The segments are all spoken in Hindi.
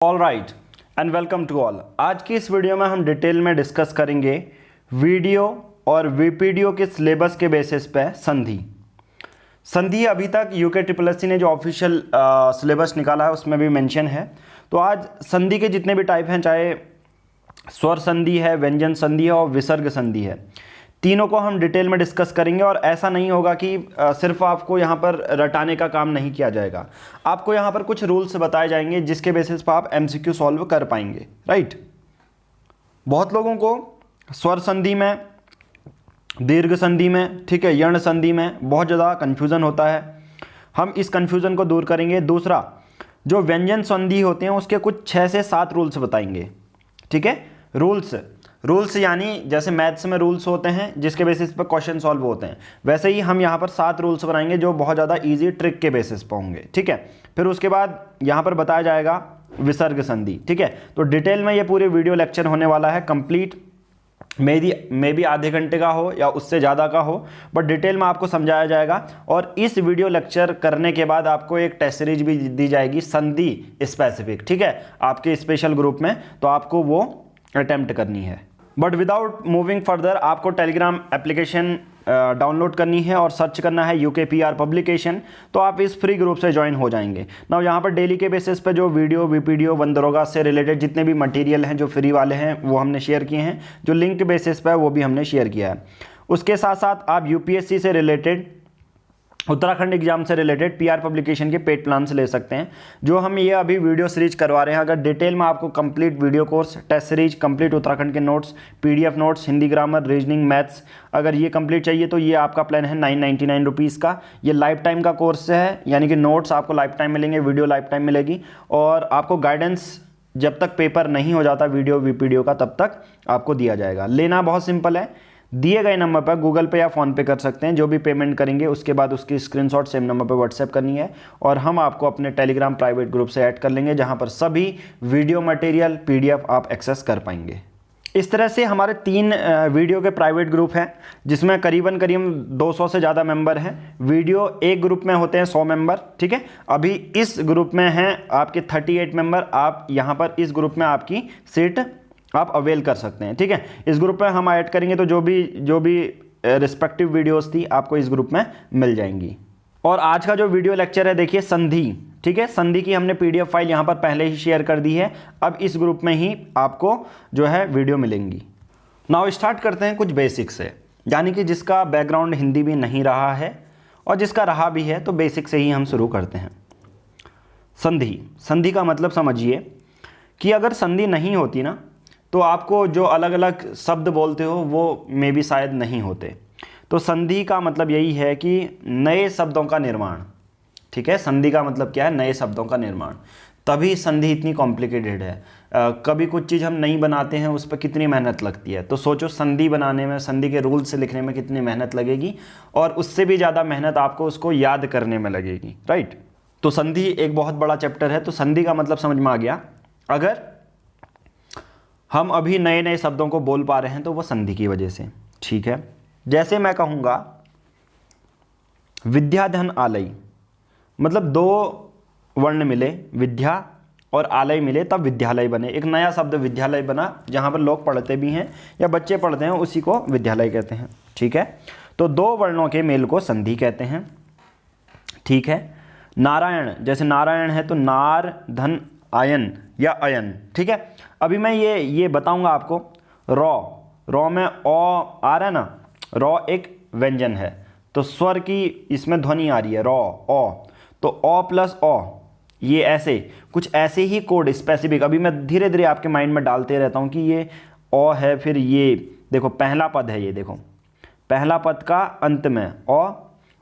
All right and welcome to all. आज की इस वीडियो में हम डिटेल में डिस्कस करेंगे वीडियो और वीपीडीओ के सिलेबस के बेसिस पे संधि अभी तक यूके ट्रिपल एससी ने जो ऑफिशियल सिलेबस निकाला है उसमें भी मेंशन है। तो आज संधि के जितने भी टाइप हैं, चाहे स्वर संधि है, व्यंजन संधि है और विसर्ग संधि है, तीनों को हम डिटेल में डिस्कस करेंगे। और ऐसा नहीं होगा कि सिर्फ आपको यहाँ पर रटाने का काम नहीं किया जाएगा, आपको यहाँ पर कुछ रूल्स बताए जाएंगे जिसके बेसिस पर आप एमसीक्यू सॉल्व कर पाएंगे। राइट। बहुत लोगों को स्वर संधि में, दीर्घ संधि में, ठीक है, यण संधि में बहुत ज़्यादा कन्फ्यूज़न होता है। हम इस कन्फ्यूज़न को दूर करेंगे। दूसरा, जो व्यंजन संधि होते हैं उसके कुछ 6 से 7 रूल्स बताएंगे। ठीक है, रूल्स यानी जैसे मैथ्स में रूल्स होते हैं जिसके बेसिस पर क्वेश्चन सॉल्व होते हैं, वैसे ही हम यहाँ पर 7 रूल्स बनाएंगे जो बहुत ज़्यादा इजी ट्रिक के बेसिस पर होंगे। ठीक है, फिर उसके बाद यहाँ पर बताया जाएगा विसर्ग संधि। ठीक है, तो डिटेल में ये पूरे वीडियो लेक्चर होने वाला है कंप्लीट। मे बी आधे घंटे का हो या उससे ज़्यादा का हो, बट डिटेल में आपको समझाया जाएगा। और इस वीडियो लेक्चर करने के बाद आपको एक टेस्ट सीरीज भी दी जाएगी संधि स्पेसिफिक, ठीक है, आपके स्पेशल ग्रुप में, तो आपको वो अटेम्प्ट करनी है। बट विदाउट मूविंग फर्दर, आपको टेलीग्राम एप्लीकेशन डाउनलोड करनी है और सर्च करना है यूकेपीआर पब्लिकेशन, तो आप इस फ्री ग्रुप से ज्वाइन हो जाएंगे। ना यहाँ पर डेली के बेसिस पे जो वीडियो, वीपीडीओ, वनदरोगा से रिलेटेड जितने भी मटेरियल हैं जो फ्री वाले हैं वो हमने शेयर किए हैं, जो लिंक बेसिस पे वो भी हमने शेयर किया है। उसके साथ साथ आप यूपीएससी से रिलेटेड, उत्तराखंड एग्जाम से रिलेटेड पीआर पब्लिकेशन के पेड प्लान से ले सकते हैं, जो हम ये अभी वीडियो सीरीज करवा रहे हैं। अगर डिटेल में आपको complete video course, test series, complete Uttarakhand के notes, PDF notes, Hindi grammar, reasoning, maths, अगर ये कंप्लीट चाहिए तो ये आपका प्लान है 999 रुपीज़ का। ये लाइफ टाइम का कोर्स है, यानी कि नोट्स आपको लाइफ टाइम मिलेंगे, वीडियो लाइफ टाइम मिलेगी, और आपको गाइडेंस जब तक पेपर नहीं हो जाता वीडियो वीपीडीओ का तब तक आपको दिया जाएगा। लेना बहुत सिंपल है, दिए गए नंबर पर गूगल पे या फ़ोन पे कर सकते हैं। जो भी पेमेंट करेंगे उसके बाद उसकी स्क्रीनशॉट सेम नंबर पर व्हाट्सएप करनी है, और हम आपको अपने टेलीग्राम प्राइवेट ग्रुप से ऐड कर लेंगे, जहां पर सभी वीडियो मटेरियल, पीडीएफ आप एक्सेस कर पाएंगे। इस तरह से हमारे 3 वीडियो के प्राइवेट ग्रुप हैं जिसमें करीबन 200 से ज़्यादा मेंबर हैं। वीडियो एक ग्रुप में होते हैं 100 मेंबर। ठीक है, अभी इस ग्रुप में हैं आपके 38 मेंबर। आप यहाँ पर इस ग्रुप में आपकी सीट आप अवेल कर सकते हैं। ठीक है, इस ग्रुप में हम ऐड करेंगे तो जो भी रिस्पेक्टिव वीडियोस थी आपको इस ग्रुप में मिल जाएंगी। और आज का जो वीडियो लेक्चर है, देखिए संधि, ठीक है, संधि की हमने पीडीएफ फाइल यहाँ पर पहले ही शेयर कर दी है। अब इस ग्रुप में ही आपको जो है वीडियो मिलेंगी। नाउ स्टार्ट करते हैं कुछ बेसिक से, यानी कि जिसका बैकग्राउंड हिंदी भी नहीं रहा है और जिसका रहा भी है तो बेसिक से ही हम शुरू करते हैं। संधि का मतलब समझिए कि अगर संधि नहीं होती ना तो आपको जो अलग अलग शब्द बोलते हो वो मे भी शायद नहीं होते। तो संधि का मतलब यही है कि नए शब्दों का निर्माण। ठीक है, संधि का मतलब क्या है? नए शब्दों का निर्माण। तभी संधि इतनी कॉम्प्लिकेटेड है। कभी कुछ चीज़ हम नहीं बनाते हैं, उस पर कितनी मेहनत लगती है। तो सोचो संधि बनाने में, संधि के रूल से लिखने में कितनी मेहनत लगेगी, और उससे भी ज़्यादा मेहनत आपको उसको याद करने में लगेगी। राइट। तो संधि एक बहुत बड़ा चैप्टर है। तो संधि का मतलब समझ में आ गया। अगर हम अभी नए नए शब्दों को बोल पा रहे हैं तो वो संधि की वजह से। ठीक है, जैसे मैं कहूँगा विद्याधन आलय, मतलब 2 वर्ण मिले, विद्या और आलय मिले तब विद्यालय बने। एक नया शब्द विद्यालय बना, जहाँ पर लोग पढ़ते भी हैं या बच्चे पढ़ते हैं, उसी को विद्यालय कहते हैं। ठीक है, तो 2 वर्णों के मेल को संधि कहते हैं। ठीक है, नारायण, जैसे नारायण है तो नार धन आयन या अयन। ठीक है, अभी मैं ये बताऊंगा आपको। रॉ में ओ आ रहा है ना, रॉ एक व्यंजन है तो स्वर की इसमें ध्वनि आ रही है, रॉ, ओ, तो ओ प्लस ओ, ये ऐसे कुछ ऐसे ही कोड स्पेसिफिक अभी मैं धीरे धीरे आपके माइंड में डालते रहता हूँ कि ये ओ है, फिर ये देखो पहला पद है, ये देखो पहला पद का अंत में ओ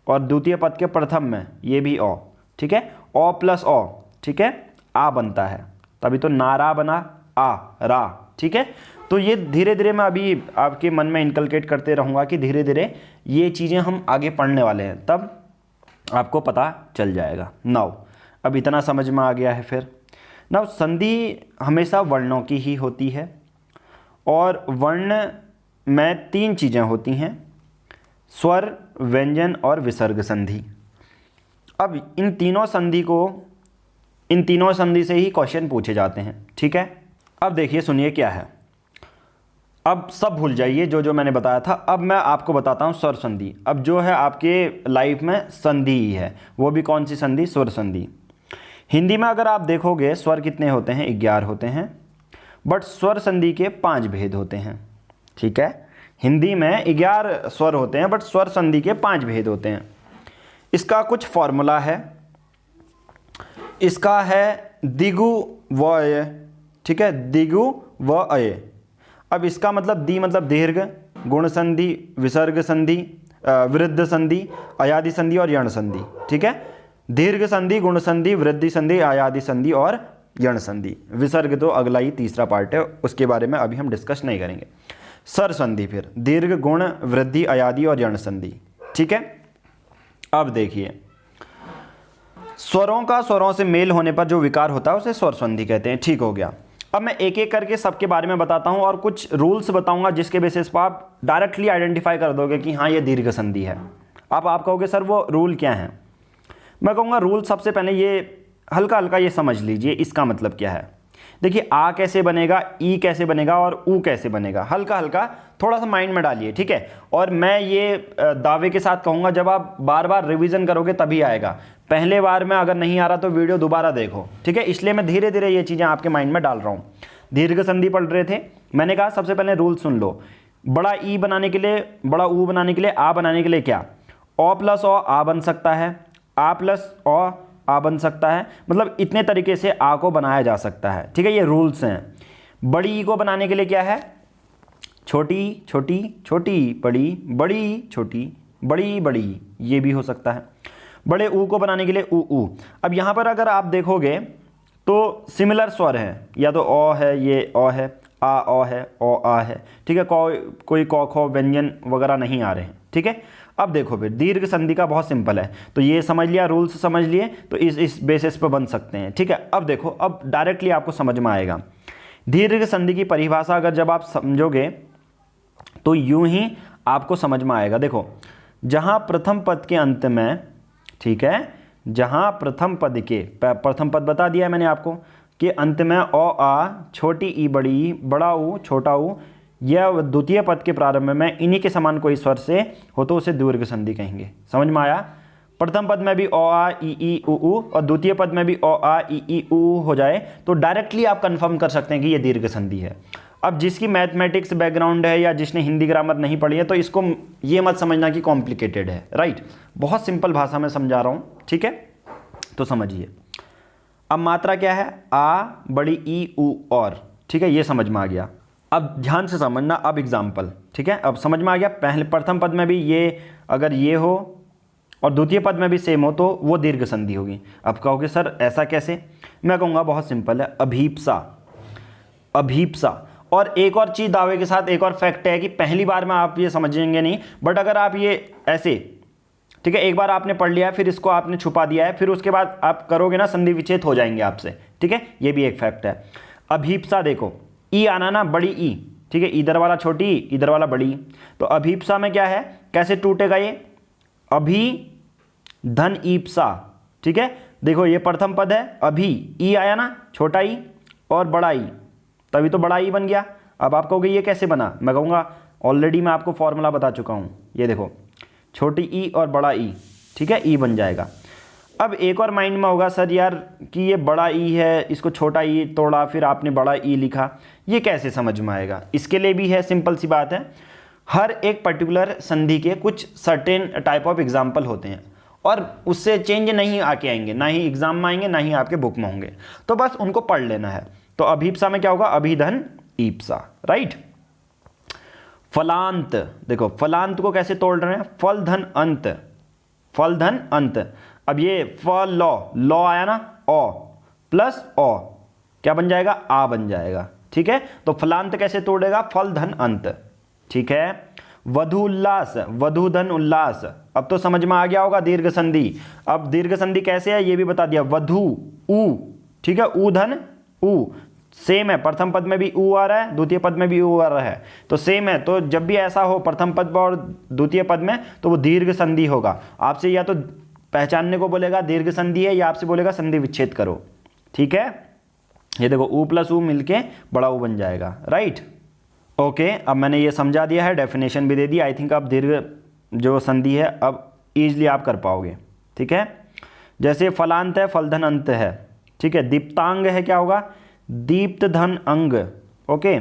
और द्वितीय पद के प्रथम में ये भी ओ। ठीक है, ओ प्लस ओ, ठीक है, आ बनता है, तभी तो नारा बना, आ रा। ठीक है, तो ये धीरे धीरे मैं अभी आपके मन में इनकलकेट करते रहूँगा कि धीरे धीरे ये चीज़ें हम आगे पढ़ने वाले हैं, तब आपको पता चल जाएगा। नाउ अब इतना समझ में आ गया है। फिर नाउ संधि हमेशा वर्णों की ही होती है, और वर्ण में 3 चीज़ें होती हैं, स्वर, व्यंजन और विसर्ग संधि। अब इन तीनों संधि को इन तीनों संधि से ही क्वेश्चन पूछे जाते हैं। ठीक है, अब देखिए सुनिए क्या है। अब सब भूल जाइए जो जो मैंने बताया था। अब मैं आपको बताता हूँ स्वर संधि। अब जो है आपके लाइफ में संधि ही है, वो भी कौन सी संधि? स्वर संधि। हिंदी में अगर आप देखोगे स्वर कितने होते हैं? 11 होते हैं, बट स्वर संधि के 5 भेद होते हैं। ठीक है, हिंदी में 11 स्वर होते हैं, बट स्वर संधि के 5 भेद होते हैं। इसका कुछ फॉर्मूला है। इसका है दिगु व अय। ठीक है, दिगु व अय। अब इसका मतलब दी मतलब दीर्घ, गुण संधि, विसर्ग संधि, वृद्ध संधि, अयादि संधि और यण संधि। ठीक है, दीर्घ संधि, गुण संधि, वृद्धि संधि, अयादि संधि और यण संधि। विसर्ग तो अगला ही तीसरा पार्ट है, उसके बारे में अभी हम डिस्कस नहीं करेंगे। स्वर संधि फिर दीर्घ, गुण, वृद्धि, अयादि और यण संधि। ठीक है, अब देखिए स्वरों का स्वरों से मेल होने पर जो विकार होता है उसे स्वर संधि कहते हैं। ठीक हो गया। अब मैं एक एक करके सबके बारे में बताता हूं और कुछ रूल्स बताऊंगा जिसके बेसिस पर आप डायरेक्टली आइडेंटिफाई कर दोगे कि हाँ ये दीर्घ संधि है। अब आप कहोगे सर वो रूल क्या है? मैं कहूँगा रूल सबसे पहले ये हल्का हल्का ये समझ लीजिए इसका मतलब क्या है। देखिए आ कैसे बनेगा, ई कैसे बनेगा और ऊ कैसे बनेगा, हल्का हल्का थोड़ा सा माइंड में डालिए। ठीक है, और मैं ये दावे के साथ कहूँगा जब आप बार बार रिवीजन करोगे तभी आएगा। पहले बार में अगर नहीं आ रहा तो वीडियो दोबारा देखो। ठीक है, इसलिए मैं धीरे धीरे ये चीज़ें आपके माइंड में डाल रहा हूँ। दीर्घ संधि पढ़ रहे थे, मैंने कहा सबसे पहले रूल सुन लो। बड़ा ई बनाने के लिए, बड़ा ऊ बनाने के लिए, आ बनाने के लिए क्या? ओ प्लस ओ आ बन सकता है, आ प्लस ओ आ बन सकता है, मतलब इतने तरीके से आ को बनाया जा सकता है। ठीक है, ये रूल्स हैं। बड़ी ई को बनाने के लिए क्या है? छोटी छोटी, छोटी बड़ी, बड़ी छोटी, बड़ी बड़ी, ये भी हो सकता है। बड़े ऊ को बनाने के लिए ऊ ऊ। अब यहाँ पर अगर आप देखोगे तो सिमिलर स्वर हैं, या तो ओ है, ये ओ है, आ ओ है, ओ आ है। ठीक है, कोई कौ खो व्यंजन वगैरह नहीं आ रहे हैं। ठीक है, अब देखो फिर दीर्घ संधि का बहुत सिंपल है, तो ये समझ लिया, रूल्स समझ लिए, तो इस बेसिस पर बन सकते हैं। ठीक है, अब देखो, अब डायरेक्टली आपको समझ में आएगा। दीर्घ संधि की परिभाषा अगर जब आप समझोगे तो यूं ही आपको समझ में आएगा। देखो, जहां प्रथम पद के अंत में, ठीक है, जहां प्रथम पद के, प्रथम पद बता दिया मैंने आपको, कि अंत में ओ आ, छोटी ई बड़ी ई, बड़ा ऊ छोटा ऊ, यह द्वितीय पद के प्रारंभ में इन्हीं के समान कोई स्वर से हो तो उसे दीर्घ संधि कहेंगे। समझ में आया? प्रथम पद में भी ओ आ ई उ ऊ और द्वितीय पद में भी ओ आ ई उ ऊ हो जाए तो डायरेक्टली आप कंफर्म कर सकते हैं कि ये दीर्घ संधि है। अब जिसकी मैथमेटिक्स बैकग्राउंड है या जिसने हिंदी ग्रामर नहीं पढ़ी है तो इसको ये मत समझना कि कॉम्प्लिकेटेड है, राइट? बहुत सिंपल भाषा में समझा रहा हूँ। ठीक है, तो समझिए। अब मात्रा क्या है? आ, बड़ी ई, उ और। ठीक है, ये समझ में आ गया। अब ध्यान से समझना। अब एग्जाम्पल, ठीक है, अब समझ में आ गया। पहले प्रथम पद में भी ये, अगर ये हो और द्वितीय पद में भी सेम हो तो वो दीर्घ संधि होगी। अब कहोगे सर ऐसा कैसे? मैं कहूँगा बहुत सिंपल है, अभीप्सा। अभीप्सा। और एक और चीज़ दावे के साथ, एक और फैक्ट है कि पहली बार में आप ये समझेंगे नहीं, बट अगर आप ये ऐसे, ठीक है, एक बार आपने पढ़ लिया है, फिर इसको आपने छुपा दिया है, फिर उसके बाद आप करोगे ना, संधि विच्छेद हो जाएंगे आपसे। ठीक है, ये भी एक फैक्ट है। अभीप्सा देखो, ई आना ना, बड़ी ई, ठीक है, इधर वाला छोटी, इधर वाला बड़ी, तो अभीप्सा में क्या है, कैसे टूटेगा ये? अभी धन ईप्सा। ठीक है, देखो ये प्रथम पद है, अभी ई आया ना, छोटा ई और बड़ा ई, तभी तो बड़ा ई बन गया। अब आप कहोगे ये कैसे बना? मैं कहूँगा ऑलरेडी मैं आपको फॉर्मूला बता चुका हूँ। ये देखो, छोटी ई और बड़ा ई, ठीक है, ई बन जाएगा। अब एक और माइंड में होगा सर यार कि ये बड़ा ई है, इसको छोटा ई तोड़ा, फिर आपने बड़ा ई लिखा, ये कैसे समझ में आएगा? इसके लिए भी है, सिंपल सी बात है। हर एक पर्टिकुलर संधि के कुछ सर्टेन टाइप ऑफ एग्जाम्पल होते हैं और उससे चेंज नहीं आके आएंगे, ना ही एग्जाम में आएंगे, ना ही आपके बुक में होंगे, तो बस उनको पढ़ लेना है। तो अभीप्सा में क्या होगा? अभिधन ईप्सा, राइट? फलांत, देखो फलांत को कैसे तोड़ रहे हैं? फल धन अंत, फल धन अंत। अब ये फल लॉ आया ना, ओ प्लस ओ क्या बन जाएगा? आ बन जाएगा। ठीक है, तो फलांत कैसे तोड़ेगा? फल धन अंत। ठीक है, वधु उल्लास, वधु धन उल्लास। अब तो समझ में आ गया होगा दीर्घ संधि। अब दीर्घ संधि कैसे है ये भी बता दिया। वधु उ, ठीक है, उ धन उ, सेम है, प्रथम पद में भी उ आ रहा है, द्वितीय पद में भी उ आ रहा है, तो सेम है। तो जब भी ऐसा हो प्रथम पद में और द्वितीय पद में तो वो दीर्घ संधि होगा। आपसे या तो पहचानने को बोलेगा दीर्घ संधि है, या आपसे बोलेगा संधि विच्छेद करो। ठीक है, ये देखो ऊ प्लस ऊ मिलके बड़ा ऊ बन जाएगा, राइट। ओके, अब मैंने ये समझा दिया है, डेफिनेशन भी दे दी। आई थिंक अब दीर्घ जो संधि है अब ईजिली आप कर पाओगे, ठीक है। जैसे फलांत है, फलधन अंत है, ठीक है। दीप्तांग है, क्या होगा, दीप्त धन अंग, ओके।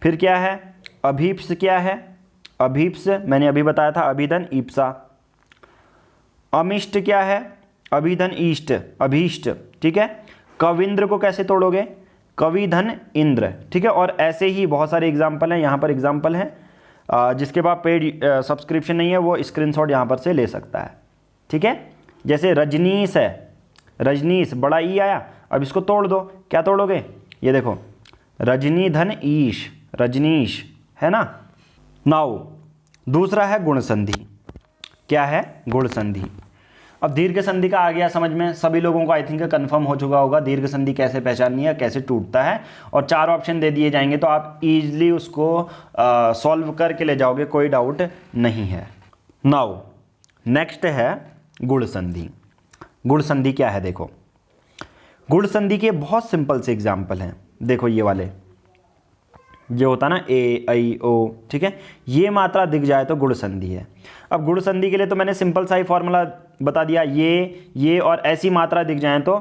फिर क्या है, अभीप्स क्या है, अभीप्स मैंने अभी बताया था, अभिधन ईप्सा। अमिष्ट क्या है, अभिधन ईष्ट, अभीष्ट, ठीक है। कविंद्र को कैसे तोड़ोगे, कविधन इंद्र, ठीक है। और ऐसे ही बहुत सारे एग्जाम्पल हैं, यहाँ पर एग्जाम्पल है। जिसके पास पेड सब्सक्रिप्शन नहीं है वो स्क्रीनशॉट यहाँ पर से ले सकता है, ठीक है। जैसे रजनीश है, रजनीश बड़ा ई आया, अब इसको तोड़ दो, क्या तोड़ोगे, ये देखो रजनी धन ईश, रजनीश, है ना। नाउ दूसरा है गुण संधि। क्या है, गुण संधि। अब दीर्घ संधि का आ गया समझ में, सभी लोगों को आई थिंक कंफर्म हो चुका होगा दीर्घ संधि कैसे पहचाननी है, कैसे टूटता है। और 4 ऑप्शन दे दिए जाएंगे तो आप इजीली उसको सॉल्व करके ले जाओगे, कोई डाउट नहीं है। नाउ नेक्स्ट है गुण संधि। गुण संधि क्या है, देखो गुण संधि के बहुत सिंपल से एग्जाम्पल हैं। देखो ये वाले जो होता ना ए आई ओ, ठीक है, ये मात्रा दिख जाए तो गुण संधि है। अब गुण संधि के लिए तो मैंने सिंपल सा ही फॉर्मूला बता दिया, ये और ऐसी मात्रा दिख जाए तो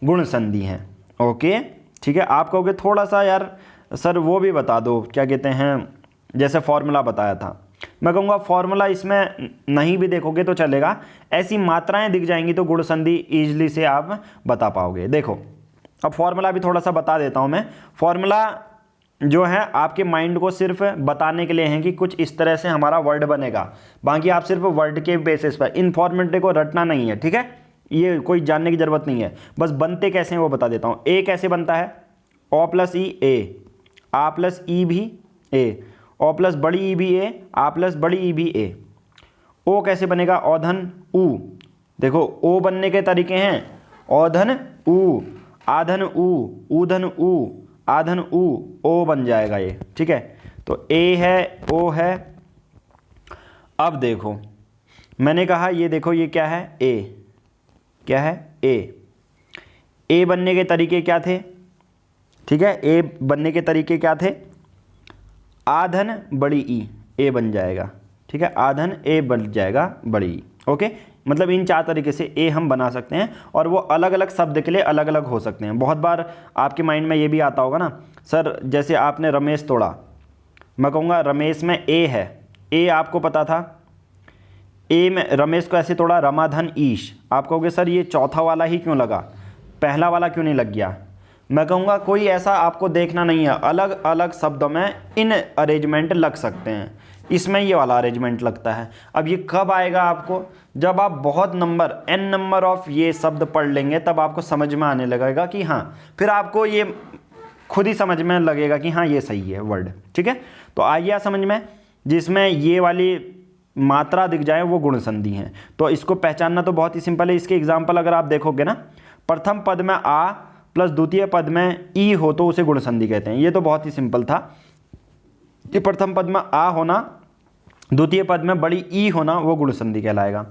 गुण संधि है, ओके, ठीक है। आप कहोगे थोड़ा सा यार सर वो भी बता दो, क्या कहते हैं, जैसे फॉर्मूला बताया था। मैं कहूँगा फॉर्मूला इसमें नहीं भी देखोगे तो चलेगा, ऐसी मात्राएं दिख जाएंगी तो गुण संधि ईजिली से आप बता पाओगे। देखो अब फॉर्मूला भी थोड़ा सा बता देता हूँ मैं। फॉर्मूला जो है आपके माइंड को सिर्फ बताने के लिए है कि कुछ इस तरह से हमारा वर्ड बनेगा, बाकी आप सिर्फ वर्ड के बेसिस पर इन्फॉर्मेटिव को रटना नहीं है, ठीक है। ये कोई जानने की ज़रूरत नहीं है, बस बनते कैसे हैं वो बता देता हूँ। ए कैसे बनता है, ओ प्लस ई ए, आ प्लस ई भी ए, ओ प्लस बड़ी ई भी ए, आ प्लस बड़ी ई भी ए। ओ कैसे बनेगा, औधन ऊ, देखो ओ बनने के तरीके हैं, औधन ऊ, आधन ऊ, ऊधन ऊ, आधन ऊ, ओ बन जाएगा ये, ठीक है। तो ए है, ओ है। अब देखो मैंने कहा ये देखो ये क्या है, ए, क्या है, ए बनने के तरीके क्या थे, ठीक है। ए बनने के तरीके क्या थे, आधन बड़ी ई, ए बन जाएगा, ठीक है। आधन ए बन जाएगा बड़ी ई, ओके। मतलब इन 4 तरीके से ए हम बना सकते हैं, और वो अलग अलग शब्द के लिए अलग अलग हो सकते हैं। बहुत बार आपके माइंड में ये भी आता होगा ना, सर जैसे आपने रमेश तोड़ा, मैं कहूँगा रमेश में ए है, ए आपको पता था, ए में रमेश को ऐसे तोड़ा, रमाधन ईश, आप कहोगे सर ये चौथा वाला ही क्यों लगा, पहला वाला क्यों नहीं लग गया। मैं कहूँगा कोई ऐसा आपको देखना नहीं है, अलग अलग शब्दों में इन अरेंजमेंट लग सकते हैं, इसमें ये वाला अरेंजमेंट लगता है। अब ये कब आएगा आपको, जब आप बहुत नंबर n नंबर ऑफ ये शब्द पढ़ लेंगे, तब आपको समझ में आने लगेगा कि हाँ, फिर आपको ये खुद ही समझ में लगेगा कि हाँ ये सही है वर्ड, ठीक है। तो आइए समझ में, जिसमें ये वाली मात्रा दिख जाए वो गुण संधि है। तो इसको पहचानना तो बहुत ही सिंपल है। इसके एग्जाम्पल अगर आप देखोगे ना, प्रथम पद में आ प्लस द्वितीय पद में ई हो तो उसे गुण संधि कहते हैं। ये तो बहुत ही सिंपल था कि प्रथम पद में आ होना, द्वितीय पद में बड़ी ई होना, वो गुण संधि कहलाएगा।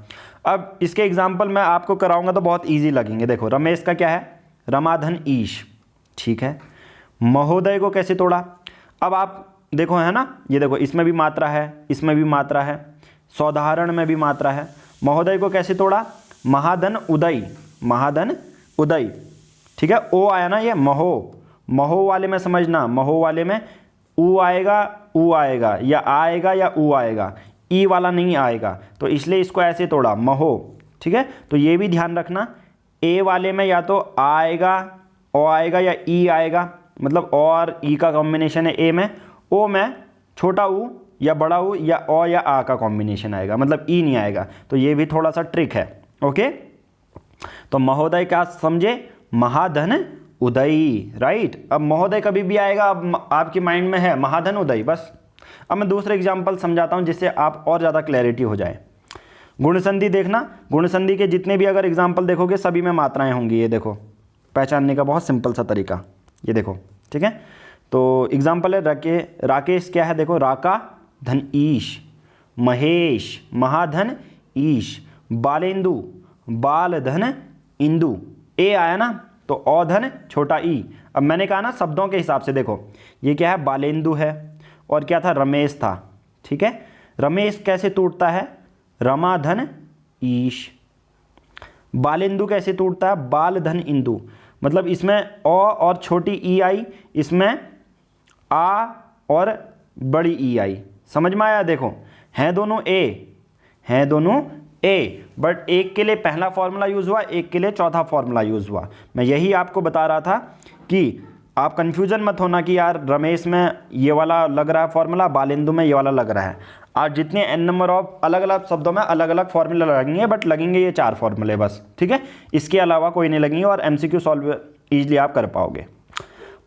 अब इसके एग्जाम्पल मैं आपको कराऊंगा तो बहुत इजी लगेंगे। देखो रमेश का क्या है, रमाधन ईश, ठीक है। महोदय को कैसे तोड़ा, अब आप देखो है ना, ये देखो इसमें भी मात्रा है, इसमें भी मात्रा है, सौधारण में भी मात्रा है। महोदय को कैसे तोड़ा, महाधन उदय, महाधन उदय, ठीक है। ओ आया ना, ये महो, महो वाले में समझना, महो वाले में ऊ आएगा या आएगा या ऊ आएगा, ई वाला नहीं आएगा, तो इसलिए इसको ऐसे तोड़ा, महो, ठीक है। तो ये भी ध्यान रखना, ए वाले में या तो आएगा, ओ आएगा या ई आएगा, मतलब ओ और ई का कॉम्बिनेशन है ए में, ओ में छोटा ऊ या बड़ा ऊ या ओ या आ का कॉम्बिनेशन आएगा, मतलब ई नहीं आएगा। तो ये भी थोड़ा सा ट्रिक है, ओके। तो महोदय क्या समझे, महाधन उदय, राइट। अब महोदय कभी भी आएगा, अब आपके माइंड में है महाधन उदय, बस। अब मैं दूसरे एग्जाम्पल समझाता हूँ जिससे आप और ज़्यादा क्लैरिटी हो जाए। गुण संधि देखना, गुण संधि के जितने भी अगर एग्जाम्पल देखोगे सभी में मात्राएं होंगी। ये देखो पहचानने का बहुत सिंपल सा तरीका, ये देखो, ठीक है। तो एग्जाम्पल है राकेश क्या है, देखो राका धन ईश, महेश महाधन ईश, बालेंदु बाल धन इंदु, ए आया ना, तो औ धन छोटा ई। अब मैंने कहा ना शब्दों के हिसाब से देखो, ये क्या है, बालेंदु है, और क्या था, रमेश था। ठीक है, रमेश कैसे टूटता है, रमा धन ईश। बालेंदु कैसे टूटता है, बाल धन इंदु। मतलब इसमें अ और छोटी ई आई, इसमें आ और बड़ी ई आई। समझ में आया? देखो हैं दोनों ए, बट एक के लिए पहला फॉर्मूला यूज़ हुआ, एक के लिए चौथा फॉर्मूला यूज़ हुआ। मैं यही आपको बता रहा था कि आप कन्फ्यूज़न मत होना कि यार रमेश में ये वाला लग रहा है फॉर्मूला, बालेंदु में ये वाला लग रहा है। आज जितने n नंबर ऑफ अलग अलग शब्दों में अलग अलग फॉर्मूला लगेंगे, बट लगेंगे ये 4 फॉर्मूले बस। ठीक है, इसके अलावा कोई नहीं लगेंगे, और MCQ सॉल्व ईजिली आप कर पाओगे।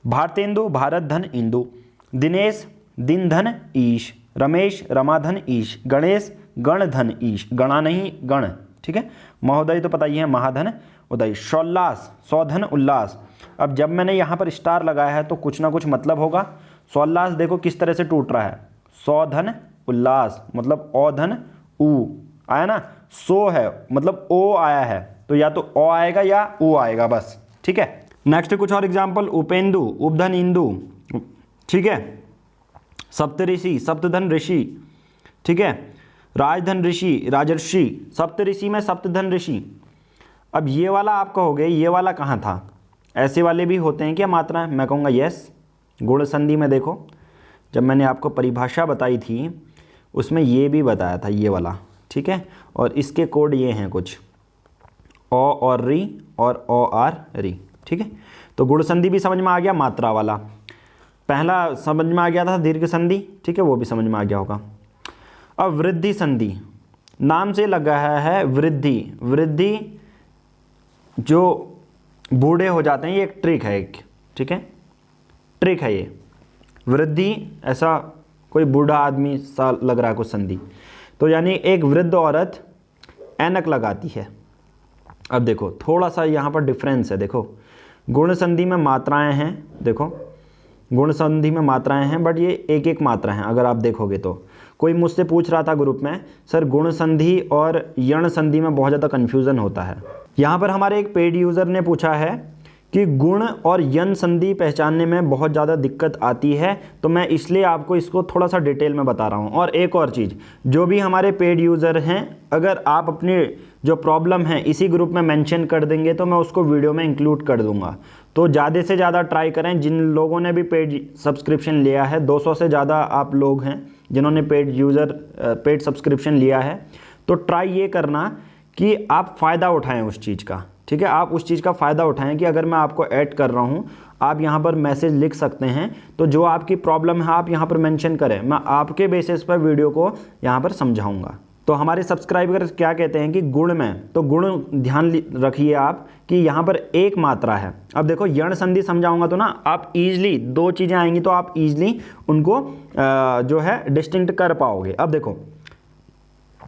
भारतेंदु भारत धन इंदु, दिनेश दिन धन ईश, रमेश रमा धन ईश, गणेश गण धन ईश, गणा नहीं गण। ठीक है, महोदय तो पता ही है, महाधन उदय, सौल्लास सौधन उल्लास। अब जब मैंने यहाँ पर स्टार लगाया है तो कुछ ना कुछ मतलब होगा। सौल्लास देखो किस तरह से टूट रहा है, सौधन उल्लास, मतलब औधन ऊ आया ना, सो है मतलब ओ आया है, तो या तो ओ आएगा या ऊ आएगा बस। ठीक है, नेक्स्ट कुछ और एग्जाम्पल, उपेंदु उपधन इंदु। ठीक है, सप्तऋषि सप्तधन ऋषि। ठीक है, राजधन ऋषि राजर्षि, सप्तऋषि में सप्तधन ऋषि। अब ये वाला आप कहोगे ये वाला कहाँ था, ऐसे वाले भी होते हैं क्या मात्राएं? मैं कहूँगा यस। गुण संधि में देखो, जब मैंने आपको परिभाषा बताई थी उसमें ये भी बताया था, ये वाला। ठीक है, और इसके कोड ये हैं कुछ, ओ और री और ओ आर री। ठीक है, तो गुण संधि भी समझ में आ गया, मात्रा वाला पहला समझ में आ गया था, दीर्घ संधि। ठीक है, वो भी समझ में आ गया होगा। अब वृद्धि संधि, नाम से लगा है वृद्धि, वृद्धि जो बूढ़े हो जाते हैं, ये एक ट्रिक है एक। ठीक है, ट्रिक है ये वृद्धि, ऐसा कोई बूढ़ा आदमी सा लग रहा है कुछ संधि, तो यानी एक वृद्ध औरत ऐनक लगाती है। अब देखो थोड़ा सा यहाँ पर डिफरेंस है, देखो गुण संधि में मात्राएं हैं, देखो गुण संधि में मात्राएं हैं, बट ये एक एक मात्रा है। अगर आप देखोगे तो कोई मुझसे पूछ रहा था ग्रुप में, सर गुण संधि और यण संधि में बहुत ज़्यादा कन्फ्यूज़न होता है। यहाँ पर हमारे एक पेड यूज़र ने पूछा है कि गुण और यण संधि पहचानने में बहुत ज़्यादा दिक्कत आती है, तो मैं इसलिए आपको इसको थोड़ा सा डिटेल में बता रहा हूँ। और एक और चीज़, जो भी हमारे पेड यूज़र हैं, अगर आप अपनी जो प्रॉब्लम है इसी ग्रुप में मेंशन कर देंगे तो मैं उसको वीडियो में इंक्लूड कर दूंगा। तो ज़्यादा से ज़्यादा ट्राई करें, जिन लोगों ने भी पेड सब्सक्रिप्शन लिया है, 200 से ज़्यादा आप लोग हैं जिन्होंने पेड सब्सक्रिप्शन लिया है, तो ट्राई ये करना कि आप फ़ायदा उठाएं उस चीज़ का। ठीक है, आप उस चीज़ का फ़ायदा उठाएं कि अगर मैं आपको ऐड कर रहा हूं, आप यहां पर मैसेज लिख सकते हैं, तो जो आपकी प्रॉब्लम है आप यहां पर मेंशन करें, मैं आपके बेसिस पर वीडियो को यहां पर समझाऊंगा। तो हमारे सब्सक्राइबर क्या कहते हैं कि गुण में, तो गुण ध्यान रखिए आप कि यहाँ पर एक मात्रा है। अब देखो यण संधि समझाऊंगा तो ना आप ईजिली, 2 चीज़ें आएंगी तो आप ईजिली उनको जो है डिस्टिंक्ट कर पाओगे। अब देखो,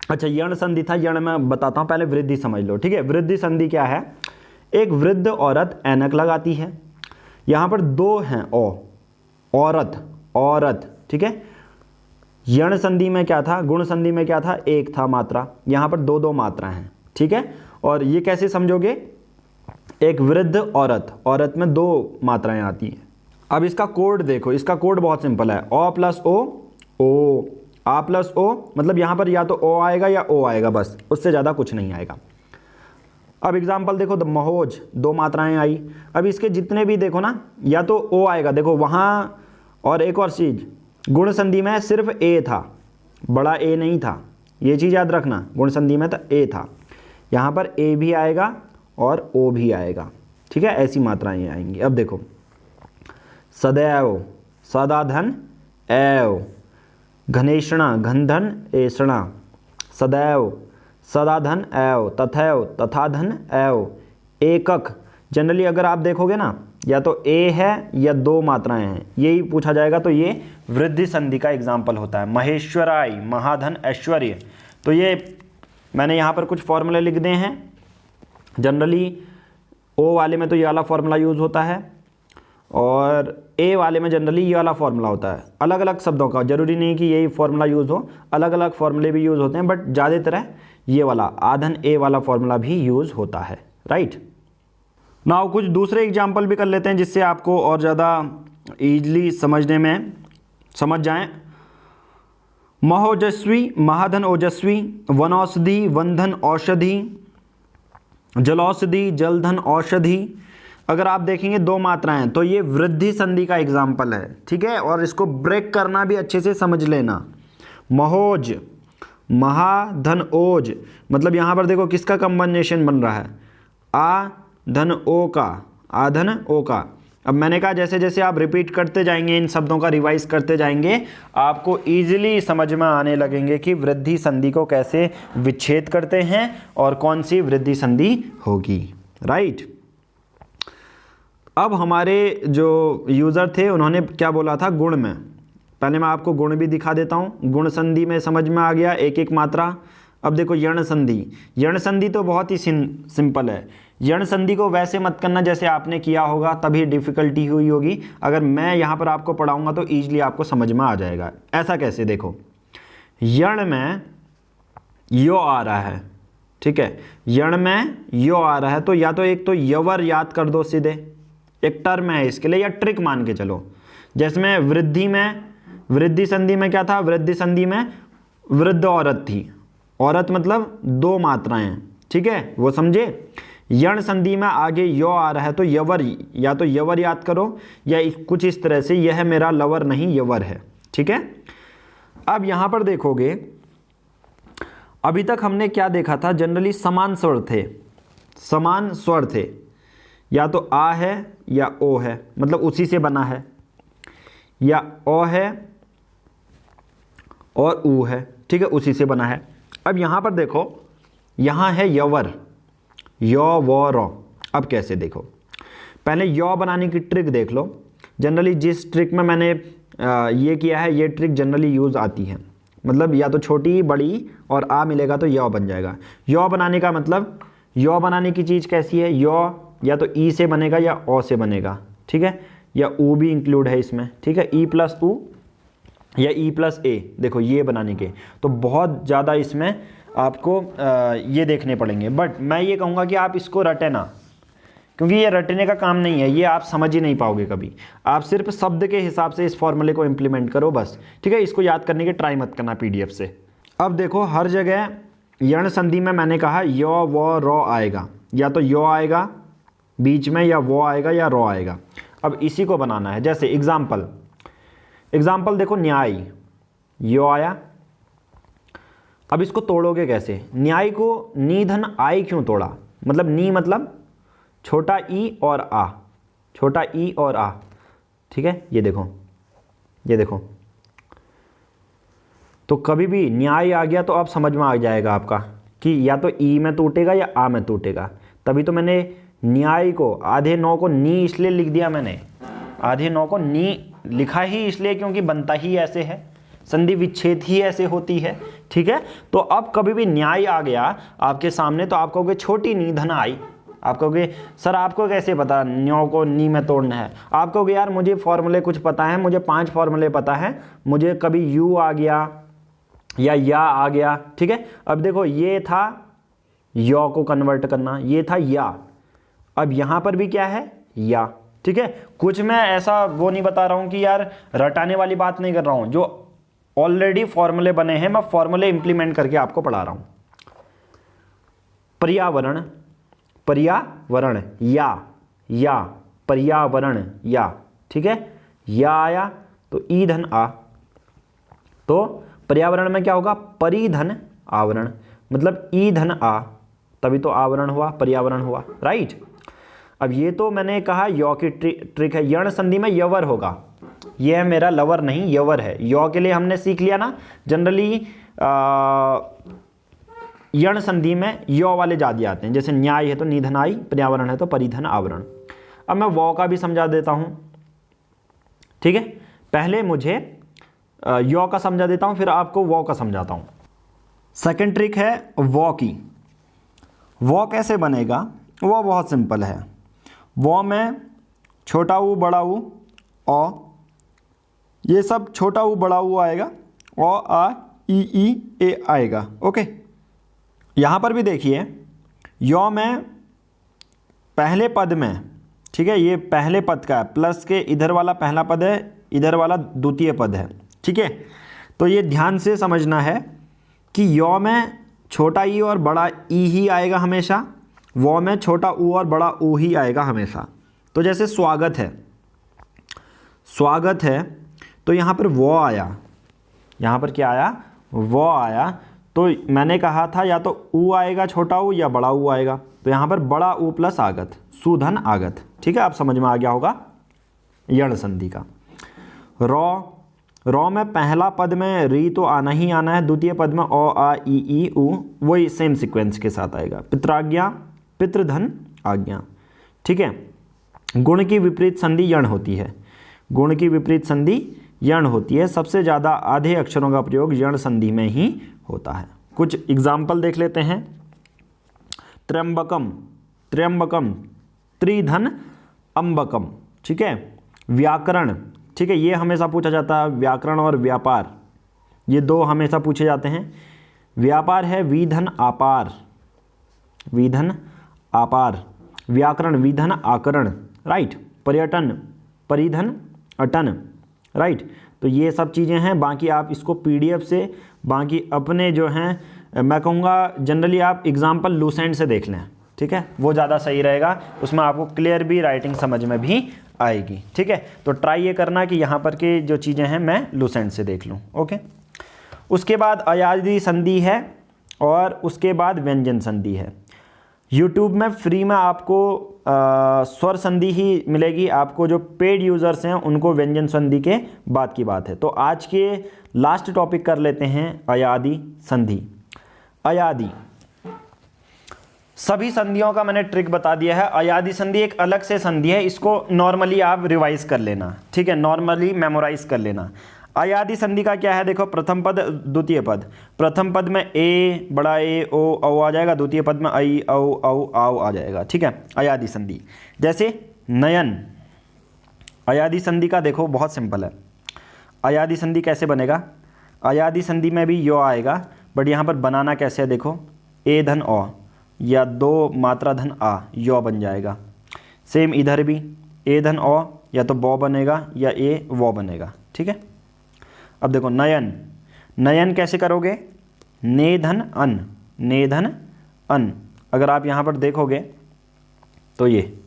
अच्छा यण संधि था, यण मैं बताता हूँ, पहले वृद्धि समझ लो। ठीक है, वृद्धि संधि क्या है, एक वृद्ध औरत ऐनक लगाती है। यहाँ पर 2 हैं, औरत औरत। ठीक है, यण संधि में क्या था, गुण संधि में क्या था, एक था मात्रा, यहाँ पर 2 मात्रा हैं। ठीक है, और ये कैसे समझोगे, एक वृद्ध औरत, औरत में 2 मात्राएं आती हैं। अब इसका कोड देखो, इसका कोड बहुत सिंपल है, ओ प्लस ओ, आ प्लस ओ, मतलब यहाँ पर या तो ओ आएगा या ओ आएगा, बस उससे ज़्यादा कुछ नहीं आएगा। अब एग्जाम्पल देखो, महोज 2 मात्राएं आई। अब इसके जितने भी देखो ना, या तो ओ आएगा, देखो वहाँ। और एक और चीज़, गुण संधि में सिर्फ ए था, बड़ा ए नहीं था, ये चीज़ याद रखना। गुण संधि में तो ए था, यहाँ पर ए भी आएगा और ओ भी आएगा। ठीक है, ऐसी मात्राएं आएंगी। अब देखो, सदैव सदाधन एव, घनेषणा घनधन एषणा, सदैव सदाधन एव, तथैव तथाधन एव, एकक। जनरली अगर आप देखोगे ना, या तो ए है या 2 मात्राएं हैं, यही पूछा जाएगा, तो ये वृद्धि संधि का एग्जाम्पल होता है। महेश्वराय महाधन ऐश्वर्य, तो ये मैंने यहाँ पर कुछ फॉर्मूले लिख दिए हैं। जनरली ओ वाले में तो ये वाला फॉर्मूला यूज़ होता है, और ए वाले में जनरली ये वाला फॉर्मूला होता है। अलग अलग शब्दों का, जरूरी नहीं कि यही फॉर्मूला यूज़ हो, अलग अलग फॉर्मूले भी यूज़ होते हैं, बट ज़्यादातर ये वाला आधन ए वाला फॉर्मूला भी यूज़ होता है। राइट, नाउ कुछ दूसरे एग्जाम्पल भी कर लेते हैं जिससे आपको और ज़्यादा ईजली समझने में समझ जाएं। महोजस्वी, महाधन ओजस्वी, वनौषधि, वनधन औषधि, जलौषधि, जलधन औषधि। अगर आप देखेंगे दो मात्राएं हैं तो ये वृद्धि संधि का एग्जाम्पल है, ठीक है। और इसको ब्रेक करना भी अच्छे से समझ लेना। महोज, महा धन ओज, मतलब यहाँ पर देखो किसका कॉम्बिनेशन बन रहा है, आ धन ओ का, आ धन ओ का। अब मैंने कहा जैसे जैसे आप रिपीट करते जाएंगे, इन शब्दों का रिवाइज करते जाएंगे, आपको ईजिली समझ में आने लगेंगे कि वृद्धि संधि को कैसे विच्छेद करते हैं और कौन सी वृद्धि संधि होगी, राइट। अब हमारे जो यूज़र थे उन्होंने क्या बोला था गुण में, पहले मैं आपको गुण भी दिखा देता हूँ। गुण संधि में समझ में आ गया एक एक मात्रा। अब देखो यण संधि, यण संधि तो बहुत ही सिंपल है। यण संधि को वैसे मत करना जैसे आपने किया होगा, तभी डिफ़िकल्टी हुई होगी। अगर मैं यहाँ पर आपको पढ़ाऊँगा तो ईजिली आपको समझ में आ जाएगा। ऐसा कैसे, देखो यण में यो आ रहा है, ठीक है, यण में यो आ रहा है तो या तो एक तो यवर याद कर दो सीधे, एक टर्म है इसके लिए, या ट्रिक मान के चलो। जैसे वृद्धि में, वृद्धि संधि में क्या था, वृद्धि संधि में वृद्ध औरत थी, औरत मतलब दो मात्राएं, ठीक है, वो समझे। यण संधि में आगे यो आ रहा है तो यवर, या तो यवर याद करो या कुछ इस तरह से, यह मेरा लवर नहीं यवर है, ठीक है। अब यहां पर देखोगे अभी तक हमने क्या देखा था, जनरली समान स्वर थे, समान स्वर थे, या तो आ है या ओ है, मतलब उसी से बना है, या ओ है और ऊ है, ठीक है, उसी से बना है। अब यहां पर देखो, यहां है यवर, यो वो रो। अब कैसे, देखो पहले यो बनाने की ट्रिक देख लो। जनरली जिस ट्रिक में मैंने ये किया है, ये ट्रिक जनरली यूज़ आती है, मतलब या तो छोटी बड़ी और आ मिलेगा तो यो बन जाएगा। यो बनाने का मतलब, यो बनाने की चीज़ कैसी है, यो या तो ई से बनेगा या ओ से बनेगा, ठीक है, या ऊ भी इंक्लूड है इसमें, ठीक है, ई प्लस ऊ या ई प्लस ए। देखो ये बनाने के तो बहुत ज़्यादा इसमें आपको ये देखने पड़ेंगे, बट मैं ये कहूँगा कि आप इसको रटे ना, क्योंकि ये रटने का काम नहीं है, ये आप समझ ही नहीं पाओगे कभी। आप सिर्फ शब्द के हिसाब से इस फॉर्मूले को इम्प्लीमेंट करो बस, ठीक है, इसको याद करने की ट्राई मत करना पीडीएफ से। अब देखो हर जगह यण संधि में मैंने कहा यो वो रो आएगा, या तो यो आएगा बीच में, या वो आएगा या रो आएगा। अब इसी को बनाना है। जैसे एग्जाम्पल देखो, न्याय, यो आया। अब इसको तोड़ोगे कैसे, न्याय को नी धन आई क्यों तोड़ा, मतलब नी मतलब छोटा ई और आ, छोटा ई और आ, ठीक है, ये देखो, ये देखो। तो कभी भी न्याय आ गया तो अब समझ में आ जाएगा आपका कि या तो ई में टूटेगा या आ में टूटेगा। तभी तो मैंने न्याय को आधे नौ को नी इसलिए लिख दिया, मैंने आधे नौ को नी लिखा ही इसलिए क्योंकि बनता ही ऐसे है, संधि विच्छेद ही ऐसे होती है, ठीक है। तो अब कभी भी न्याय आ गया आपके सामने तो आप कहोगे छोटी नी धन आई, आप कहोगे सर आपको कैसे पता न्यो को नी में तोड़ना है, आप कहोगे यार मुझे फॉर्मूले कुछ पता है, मुझे 5 फॉर्मूले पता है, मुझे कभी यू आ गया या आ गया, ठीक है। अब देखो ये था यो को कन्वर्ट करना, ये था या, अब यहां पर भी क्या है या, ठीक है। कुछ मैं ऐसा वो नहीं बता रहा हूं कि यार रटाने वाली बात नहीं कर रहा हूं, जो ऑलरेडी फॉर्मूले बने हैं मैं फॉर्मूले इंप्लीमेंट करके आपको पढ़ा रहा हूं। पर्यावरण, पर्यावरण या पर्यावरण या, ठीक है, या आया तो ई धन आ, तो पर्यावरण में क्या होगा, परिधन आवरण, मतलब ई धन आ, तभी तो आवरण हुआ, पर्यावरण हुआ, राइट। अब ये तो मैंने कहा यौ की ट्रिक है। यण संधि में यवर होगा, यह मेरा लवर नहीं यवर है। यौ के लिए हमने सीख लिया ना, जनरली यण संधि में यौ वाले ज्यादा आते हैं, जैसे न्याय है तो निधन आई, पर्यावरण है तो परिधन आवरण। अब मैं वौ का भी समझा देता हूं, ठीक है। पहले मुझे यौ का समझा देता हूं, फिर आपको वौ का समझाता हूं। सेकंड ट्रिक है वौ की। वौ कैसे बनेगा, वो बहुत सिंपल है। वौ में छोटा ऊ बड़ा ऊ औ, ये सब छोटा ऊ बड़ा ऊ आएगा, औ आ ई ए आएगा, ओके। यहां पर भी देखिए यौ में पहले पद में, ठीक है, ये पहले पद का है, प्लस के इधर वाला पहला पद है, इधर वाला द्वितीय पद है, ठीक है। तो ये ध्यान से समझना है कि यौ में छोटा ई और बड़ा ई ही आएगा हमेशा, वो में छोटा ऊ और बड़ा ऊ ही आएगा हमेशा। तो जैसे स्वागत है, स्वागत है तो यहाँ पर वो आया, यहाँ पर क्या आया, वो आया। तो मैंने कहा था या तो ऊ आएगा छोटा ऊ या बड़ा ऊ आएगा, तो यहाँ पर बड़ा ऊ प्लस आगत, सुधन आगत, ठीक है। आप समझ में आ गया होगा यण संधि का। रौ, रौ में पहला पद में री तो आना ही आना है, द्वितीय पद में ओ आ ई ऊ, वही सेम सीक्वेंस के साथ आएगा। पित्राज्ञा, पितृधन आज्ञा, ठीक है। गुण की विपरीत संधि यण होती है, गुण की विपरीत संधि यण होती है। सबसे ज़्यादा आधे अक्षरों का प्रयोग यण संधि में ही होता है। कुछ एग्जाम्पल देख लेते हैं। त्र्यंबकम, त्र्यंबकम, त्रिधन अंबकम, ठीक है। व्याकरण, ठीक है, ये हमेशा पूछा जाता है, व्याकरण और व्यापार, ये दो हमेशा पूछे जाते हैं। व्यापार है विधन आपार, विधन आपार। व्याकरण विधन आकरण, राइट। पर्यटन परिधन अटन, राइट। तो ये सब चीज़ें हैं। बाकी आप इसको पीडीएफ से, बाकी अपने जो हैं, मैं कहूँगा जनरली आप एग्जाम्पल लूसेंट से देख लें, ठीक है, वो ज़्यादा सही रहेगा। उसमें आपको क्लियर भी राइटिंग समझ में भी आएगी, ठीक है। तो ट्राई ये करना कि यहाँ पर की जो चीज़ें हैं मैं लूसेंट से देख लूँ, ओके। उसके बाद अयादी संधि है और उसके बाद व्यंजन संधि है। यूट्यूब में फ्री में आपको स्वर संधि ही मिलेगी, आपको जो पेड यूज़र्स हैं उनको व्यंजन संधि के बाद की बात है। तो आज के लास्ट टॉपिक कर लेते हैं अयादी संधि। अयादी सभी संधियों का मैंने ट्रिक बता दिया है। अयादी संधि एक अलग से संधि है, इसको नॉर्मली आप रिवाइज कर लेना, ठीक है, नॉर्मली मेमोराइज कर लेना। अयादी संधि का क्या है, देखो, प्रथम पद द्वितीय पद, प्रथम पद में ए, बड़ा ए, ओ, औ आ जाएगा, द्वितीय पद में आई, औ, औ, आओ आ जाएगा, ठीक है। अयादी संधि जैसे नयन, अयादी संधि का देखो बहुत सिंपल है। अयादी संधि कैसे बनेगा, अयादी संधि में भी यो आएगा, बट यहाँ पर बनाना कैसे है, देखो, ए धन ओ या दो मात्रा धन आ, यो बन जाएगा। सेम इधर भी ए धन ओ या तो बो बनेगा या ए वो बनेगा, ठीक है। अब देखो नयन, नयन कैसे करोगे, ने धन अन, ने धन अन। अगर आप यहाँ पर देखोगे तो ये,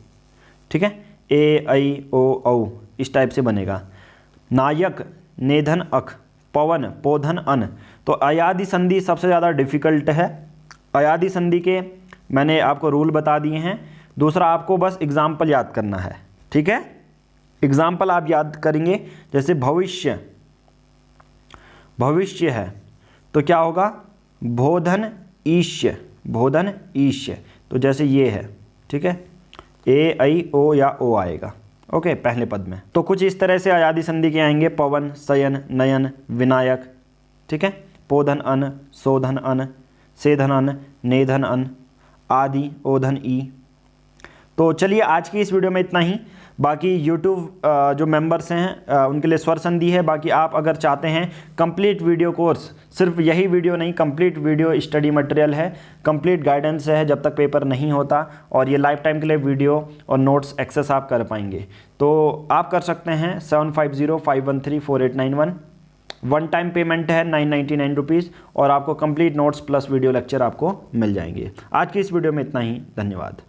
ठीक है, ए आई ओ औ इस टाइप से बनेगा। नायक, ने धन अख, पवन, पोधन अन। तो अयादी संधि सबसे ज़्यादा डिफ़िकल्ट है। अयादी संधि के मैंने आपको रूल बता दिए हैं। दूसरा आपको बस एग्जाम्पल याद करना है, ठीक है। एग्जाम्पल आप याद करेंगे, जैसे भविष्य, भविष्य है तो क्या होगा, बोधन ईश्य, बोधन ईश्य। तो जैसे ये है, ठीक है, ए आई ओ या ओ आएगा, ओके, पहले पद में। तो कुछ इस तरह से अयादी संधि के आएंगे, पवन, शयन, नयन, विनायक, ठीक है, पोधन अन, शोधन अन, सेधन अन, नेधन अन, आदि, ओधन ई। तो चलिए आज की इस वीडियो में इतना ही। बाकी YouTube जो मेंबर्स हैं उनके लिए स्वर संधि है। बाकी आप अगर चाहते हैं कंप्लीट वीडियो कोर्स, सिर्फ यही वीडियो नहीं, कंप्लीट वीडियो स्टडी मटेरियल है, कंप्लीट गाइडेंस है जब तक पेपर नहीं होता, और ये लाइफ टाइम के लिए वीडियो और नोट्स एक्सेस आप कर पाएंगे। तो आप कर सकते हैं 7505134891। वन टाइम पेमेंट है 999 रुपीज़, और आपको complete notes plus video lecture आपको मिल जाएंगे। आज की इस वीडियो में इतना ही, धन्यवाद।